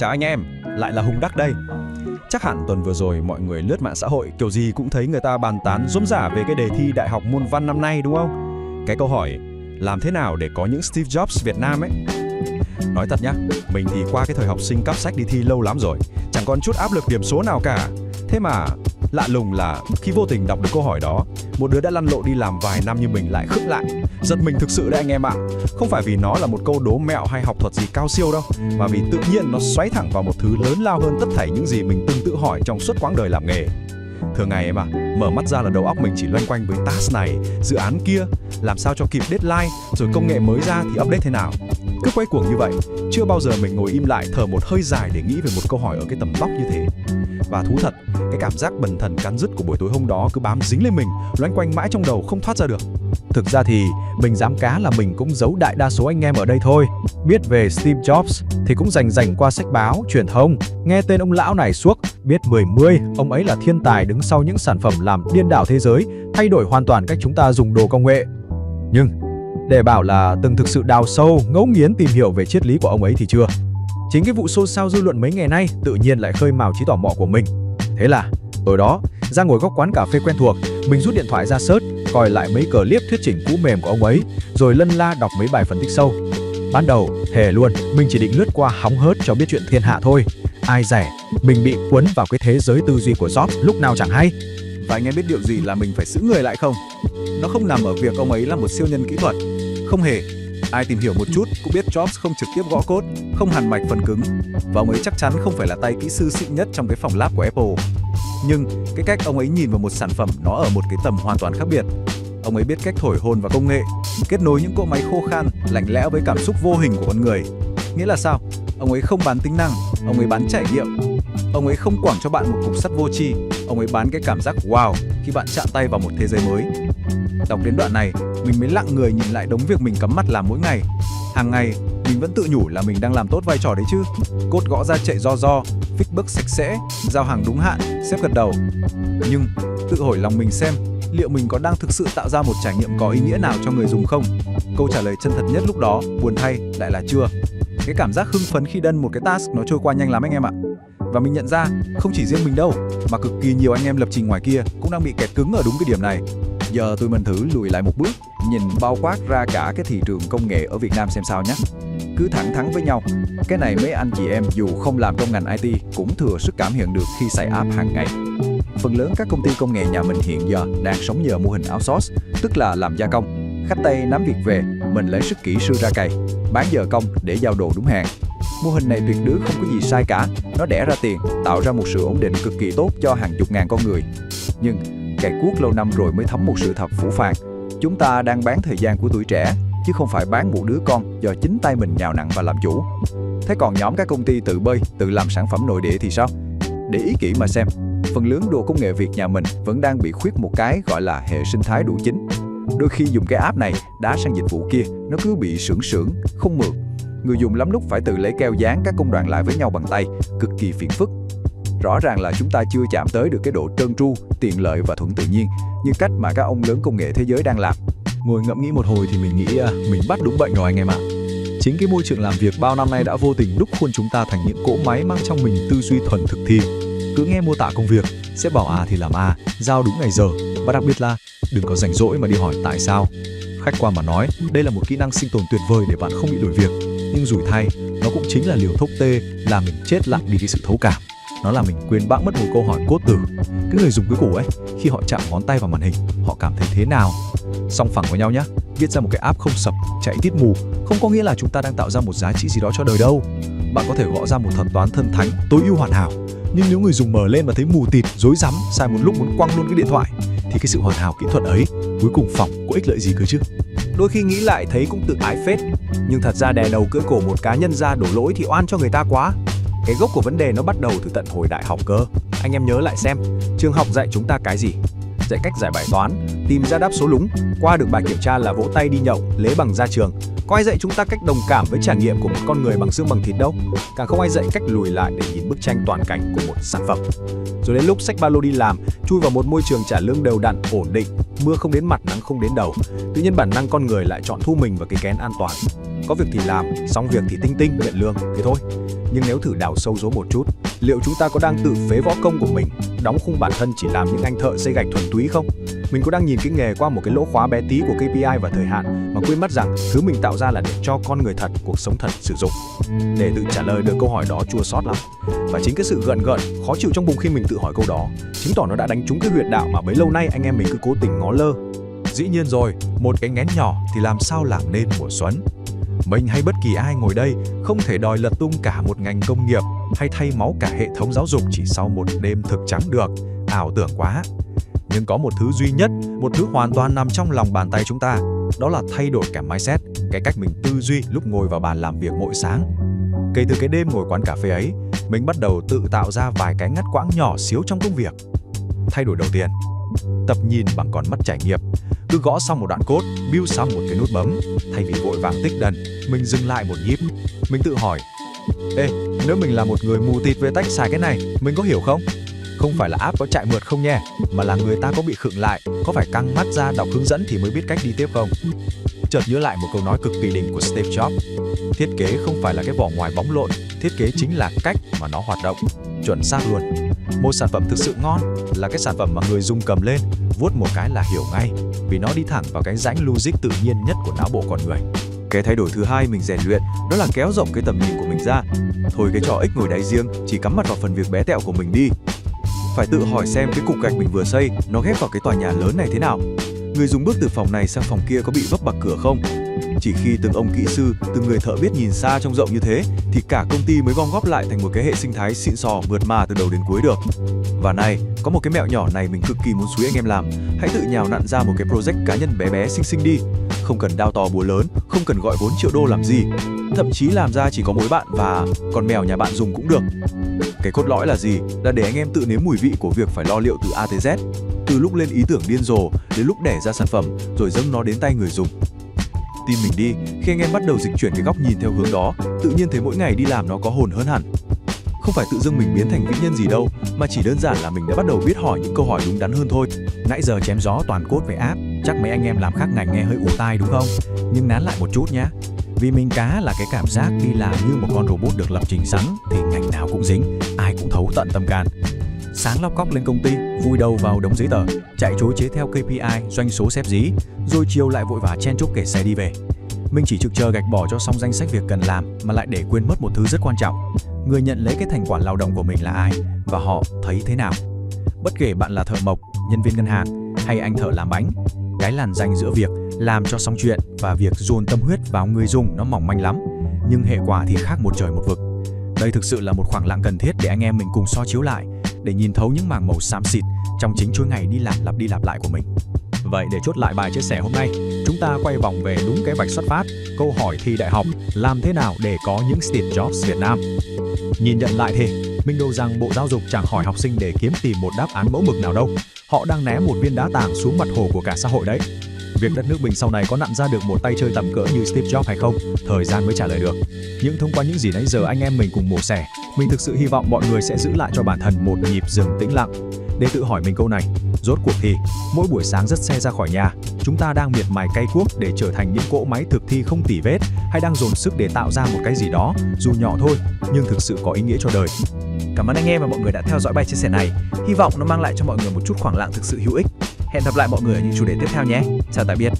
Chào anh em, lại là Hùng Đắc đây. Chắc hẳn tuần vừa rồi mọi người lướt mạng xã hội kiểu gì cũng thấy người ta bàn tán rôm rả về cái đề thi đại học môn văn năm nay đúng không? Cái câu hỏi làm thế nào để có những Steve Jobs Việt Nam ấy? Nói thật nhá, mình thì qua cái thời học sinh cắp sách đi thi lâu lắm rồi, chẳng còn chút áp lực điểm số nào cả. Thế mà lạ lùng là khi vô tình đọc được câu hỏi đó, một đứa đã lăn lộn đi làm vài năm như mình lại khựng lại. Giật mình thực sự đấy anh em ạ. Không phải vì nó là một câu đố mẹo hay học thuật gì cao siêu đâu, mà vì tự nhiên nó xoáy thẳng vào một thứ lớn lao hơn tất thảy những gì mình từng tự hỏi trong suốt quãng đời làm nghề. Thường ngày ấy mà, mở mắt ra là đầu óc mình chỉ loanh quanh với task này, dự án kia, làm sao cho kịp deadline, rồi công nghệ mới ra thì update thế nào. Cứ quay cuồng như vậy, chưa bao giờ mình ngồi im lại thở một hơi dài để nghĩ về một câu hỏi ở cái tầm vóc như thế. Và thú thật, cái cảm giác bần thần cắn rứt của buổi tối hôm đó cứ bám dính lên mình, loanh quanh mãi trong đầu không thoát ra được. Thực ra thì mình dám cá là mình cũng giấu đại đa số anh em ở đây thôi. Biết về Steve Jobs thì cũng rành qua sách báo, truyền thông, nghe tên ông lão này suốt, biết mười ông ấy là thiên tài đứng sau những sản phẩm làm điên đảo thế giới, thay đổi hoàn toàn cách chúng ta dùng đồ công nghệ. Nhưng để bảo là từng thực sự đào sâu, ngấu nghiến tìm hiểu về triết lý của ông ấy thì chưa. Chính cái vụ xôn xao dư luận mấy ngày nay tự nhiên lại khơi mào trí tò mò của mình. Thế là tối đó, ra ngồi góc quán cà phê quen thuộc, mình rút điện thoại ra search, coi lại mấy clip thuyết trình cũ mềm của ông ấy, rồi lân la đọc mấy bài phân tích sâu. Ban đầu, thề luôn, mình chỉ định lướt qua hóng hớt cho biết chuyện thiên hạ thôi. Ai dè, mình bị cuốn vào cái thế giới tư duy của Jobs lúc nào chẳng hay. Và anh em biết điều gì là mình phải giữ người lại không? Nó không nằm ở việc ông ấy là một siêu nhân kỹ thuật. Không hề. Ai tìm hiểu một chút cũng biết Jobs không trực tiếp gõ code, không hàn mạch phần cứng. Và ông ấy chắc chắn không phải là tay kỹ sư xịn nhất trong cái phòng lab của Apple. Nhưng cái cách ông ấy nhìn vào một sản phẩm nó ở một cái tầm hoàn toàn khác biệt. Ông ấy biết cách thổi hồn vào công nghệ, kết nối những cỗ máy khô khan, lạnh lẽo với cảm xúc vô hình của con người. Nghĩa là sao? Ông ấy không bán tính năng, ông ấy bán trải nghiệm. Ông ấy không quẳng cho bạn một cục sắt vô tri, ông ấy bán cái cảm giác wow khi bạn chạm tay vào một thế giới mới. Đọc đến đoạn này, mình mới lặng người nhìn lại đống việc mình cắm mặt làm mỗi ngày. Hàng ngày, mình vẫn tự nhủ là mình đang làm tốt vai trò đấy chứ. Code gõ ra chạy do, fix bug sạch sẽ, giao hàng đúng hạn, sếp gật đầu. Nhưng tự hỏi lòng mình xem, liệu mình có đang thực sự tạo ra một trải nghiệm có ý nghĩa nào cho người dùng không? Câu trả lời chân thật nhất lúc đó, buồn thay, lại là chưa. Cái cảm giác hưng phấn khi đân một cái task nó trôi qua nhanh lắm anh em ạ. Và mình nhận ra, không chỉ riêng mình đâu, mà cực kỳ nhiều anh em lập trình ngoài kia cũng đang bị kẹt cứng ở đúng cái điểm này. Giờ tụi mình thử lùi lại một bước, nhìn bao quát ra cả cái thị trường công nghệ ở Việt Nam xem sao nhé. Cứ thẳng thắn với nhau, cái này mấy anh chị em dù không làm trong ngành IT cũng thừa sức cảm nhận được khi xài app hàng ngày. Phần lớn các công ty công nghệ nhà mình hiện giờ đang sống nhờ mô hình outsource, tức là làm gia công. Khách Tây nắm việc về, mình lấy sức kỹ sư ra cày, bán giờ công để giao đồ đúng hàng. Mô hình này tuyệt đối không có gì sai cả, nó đẻ ra tiền, tạo ra một sự ổn định cực kỳ tốt cho hàng chục ngàn con người. Nhưng cày cuốc lâu năm rồi mới thấm một sự thật phũ phàng. Chúng ta đang bán thời gian của tuổi trẻ, chứ không phải bán một đứa con do chính tay mình nhào nặn và làm chủ. Thế còn nhóm các công ty tự bơi, tự làm sản phẩm nội địa thì sao? Để ý kỹ mà xem, phần lớn đồ công nghệ Việt nhà mình vẫn đang bị khuyết một cái gọi là hệ sinh thái đủ chính. Đôi khi dùng cái app này đá sang dịch vụ kia, nó cứ bị sưởng, không mượt. Người dùng lắm lúc phải tự lấy keo dán các công đoạn lại với nhau bằng tay, cực kỳ phiền phức. Rõ ràng là chúng ta chưa chạm tới được cái độ trơn tru, tiện lợi và thuận tự nhiên như cách mà các ông lớn công nghệ thế giới đang làm. Ngồi ngẫm nghĩ một hồi thì mình nghĩ mình bắt đúng bệnh rồi anh em ạ. Chính cái môi trường làm việc bao năm nay đã vô tình đúc khuôn chúng ta thành những cỗ máy mang trong mình tư duy thuần thực thi. Cứ nghe mô tả công việc, sếp bảo A thì làm A, giao đúng ngày giờ, và đặc biệt là đừng có rảnh rỗi mà đi hỏi tại sao. Khách quan mà nói, đây là một kỹ năng sinh tồn tuyệt vời để bạn không bị đuổi việc. Nhưng rủi thay, nó cũng chính là liều thuốc tê làm mình chết lặng đi cái sự thấu cảm. Nó làm mình quên bẵng mất một câu hỏi cốt tử. Cái người dùng cuối cùng ấy, khi họ chạm ngón tay vào màn hình, họ cảm thấy thế nào? Song phẳng với nhau nhé, viết ra một cái app không sập, chạy tít mù, không có nghĩa là chúng ta đang tạo ra một giá trị gì đó cho đời đâu. Bạn có thể gõ ra một thuật toán thân thánh, tối ưu hoàn hảo. Nhưng nếu người dùng mở lên và thấy mù tịt, rối rắm, sai một lúc muốn quăng luôn cái điện thoại, thì cái sự hoàn hảo kỹ thuật ấy cuối cùng phỏng có ích lợi gì cơ chứ? Đôi khi nghĩ lại thấy cũng tự ái phết, nhưng thật ra đè đầu cưỡi cổ một cá nhân ra đổ lỗi thì oan cho người ta quá. Cái gốc của vấn đề nó bắt đầu từ tận hồi đại học cơ. Anh em nhớ lại xem, trường học dạy chúng ta cái gì? Dạy cách giải bài toán, tìm ra đáp số lúng, qua được bài kiểm tra là vỗ tay đi nhậu, lấy bằng ra trường. Có ai dạy chúng ta cách đồng cảm với trải nghiệm của một con người bằng xương bằng thịt đâu. Càng không ai dạy cách lùi lại để nhìn bức tranh toàn cảnh của một sản phẩm. Rồi đến lúc xách ba lô đi làm, chui vào một môi trường trả lương đều đặn, ổn định, mưa không đến mặt nắng không đến đầu, tự nhiên bản năng con người lại chọn thu mình vào cái kén an toàn. Có việc thì làm, xong việc thì tinh tinh nhận lương, thế thôi. Nhưng nếu thử đào sâu dấu một chút, liệu chúng ta có đang tự phế võ công của mình, đóng khung bản thân chỉ làm những anh thợ xây gạch thuần túy không? Mình có đang nhìn cái nghề qua một cái lỗ khóa bé tí của KPI và thời hạn mà quên mất rằng thứ mình tạo ra là để cho con người thật, cuộc sống thật sử dụng? Để tự trả lời được câu hỏi đó chua xót lắm. Và chính cái sự gợn, khó chịu trong bụng khi mình tự hỏi câu đó, chứng tỏ nó đã đánh trúng cái huyệt đạo mà bấy lâu nay anh em mình cứ cố tình ngó lơ. Dĩ nhiên rồi, một cái nghén nhỏ thì làm sao làm nên mùa xuân. Mình hay bất kỳ ai ngồi đây không thể đòi lật tung cả một ngành công nghiệp hay thay máu cả hệ thống giáo dục chỉ sau một đêm thực trắng được. Ảo tưởng quá. Nhưng có một thứ duy nhất, một thứ hoàn toàn nằm trong lòng bàn tay chúng ta, đó là thay đổi cả mindset, cái cách mình tư duy lúc ngồi vào bàn làm việc mỗi sáng. Kể từ cái đêm ngồi quán cà phê ấy, mình bắt đầu tự tạo ra vài cái ngắt quãng nhỏ xíu trong công việc. Thay đổi đầu tiên, tập nhìn bằng con mắt trải nghiệm. Cứ gõ xong một đoạn code, build xong một cái nút bấm, thay vì vội vàng tích đần, mình dừng lại một nhịp. Mình tự hỏi, nếu mình là một người mù tịt về tách xài cái này, mình có hiểu không? Không phải là app có chạy mượt không nhé, mà là người ta có bị khựng lại, có phải căng mắt ra đọc hướng dẫn thì mới biết cách đi tiếp không? Chợt nhớ lại một câu nói cực kỳ đỉnh của Steve Jobs. Thiết kế không phải là cái vỏ ngoài bóng lộn, thiết kế chính là cách mà nó hoạt động. Chuẩn xác luôn. Một sản phẩm thực sự ngon là cái sản phẩm mà người dùng cầm lên, vuốt một cái là hiểu ngay, vì nó đi thẳng vào cái rãnh logic tự nhiên nhất của não bộ con người. Cái thay đổi thứ hai mình rèn luyện đó là kéo rộng cái tầm nhìn của mình ra. Thôi cái trò ích ngồi đáy giếng, chỉ cắm mặt vào phần việc bé tẹo của mình đi. Phải tự hỏi xem cái cục gạch mình vừa xây nó ghép vào cái tòa nhà lớn này thế nào. Người dùng bước từ phòng này sang phòng kia có bị vấp bạc cửa không? Chỉ khi từng ông kỹ sư, từng người thợ biết nhìn xa trông rộng như thế thì cả công ty mới gom góp lại thành một cái hệ sinh thái xịn sò mượt mà từ đầu đến cuối được. Và này, có một cái mẹo nhỏ này mình cực kỳ muốn xúi anh em làm. Hãy tự nhào nặn ra một cái project cá nhân bé bé xinh xinh đi. Không cần đao to búa lớn, không cần gọi vốn triệu đô làm gì. Thậm chí làm ra chỉ có mỗi bạn và con mèo nhà bạn dùng cũng được. Cái cốt lõi là gì? Là để anh em tự nếm mùi vị của việc phải lo liệu từ A tới Z. Từ lúc lên ý tưởng điên rồ đến lúc đẻ ra sản phẩm rồi dâng nó đến tay người dùng. Tin mình đi, khi anh em bắt đầu dịch chuyển cái góc nhìn theo hướng đó, tự nhiên thấy mỗi ngày đi làm nó có hồn hơn hẳn. Không phải tự dưng mình biến thành vĩ nhân gì đâu, mà chỉ đơn giản là mình đã bắt đầu biết hỏi những câu hỏi đúng đắn hơn thôi. Nãy giờ chém gió toàn code về app, chắc mấy anh em làm khác ngành nghe hơi ù tai đúng không? Nhưng nán lại một chút nhá. Vì mình cá là cái cảm giác đi làm như một con robot được lập trình sẵn thì ngành nào cũng dính, ai cũng thấu tận tâm can. Sáng lóc cóc lên công ty, vui đầu vào đống giấy tờ, chạy chối chế theo KPI, doanh số xếp dí, rồi chiều lại vội vã chen chúc kể xe đi về. Mình chỉ trực chờ gạch bỏ cho xong danh sách việc cần làm mà lại để quên mất một thứ rất quan trọng. Người nhận lấy cái thành quả lao động của mình là ai và họ thấy thế nào. Bất kể bạn là thợ mộc, nhân viên ngân hàng hay anh thợ làm bánh, cái làn ranh giữa việc làm cho xong chuyện và việc dồn tâm huyết vào người dùng nó mỏng manh lắm, nhưng hệ quả thì khác một trời một vực. Đây thực sự là một khoảng lặng cần thiết để anh em mình cùng so chiếu lại, để nhìn thấu những mảng màu xám xịt trong chính chuỗi ngày đi lặp lại của mình. Vậy để chốt lại bài chia sẻ hôm nay, chúng ta quay vòng về đúng cái vạch xuất phát, câu hỏi thi đại học, làm thế nào để có những Steve Jobs Việt Nam? Nhìn nhận lại thì, mình đâu rằng Bộ Giáo dục chẳng hỏi học sinh để kiếm tìm một đáp án mẫu mực nào đâu. Họ đang ném một viên đá tảng xuống mặt hồ của cả xã hội đấy. Việc đất nước mình sau này có nặn ra được một tay chơi tầm cỡ như Steve Jobs hay không, thời gian mới trả lời được. Nhưng thông qua những gì nãy giờ anh em mình cùng mổ xẻ, mình thực sự hy vọng mọi người sẽ giữ lại cho bản thân một nhịp dừng tĩnh lặng để tự hỏi mình câu này. Rốt cuộc thì, mỗi buổi sáng dắt xe ra khỏi nhà, chúng ta đang miệt mài cày cuốc để trở thành những cỗ máy thực thi không tì vết, hay đang dồn sức để tạo ra một cái gì đó, dù nhỏ thôi, nhưng thực sự có ý nghĩa cho đời. Cảm ơn anh em và mọi người đã theo dõi bài chia sẻ này. Hy vọng nó mang lại cho mọi người một chút khoảng lặng thực sự hữu ích. Hẹn gặp lại mọi người ở những chủ đề tiếp theo nhé. Chào tạm biệt.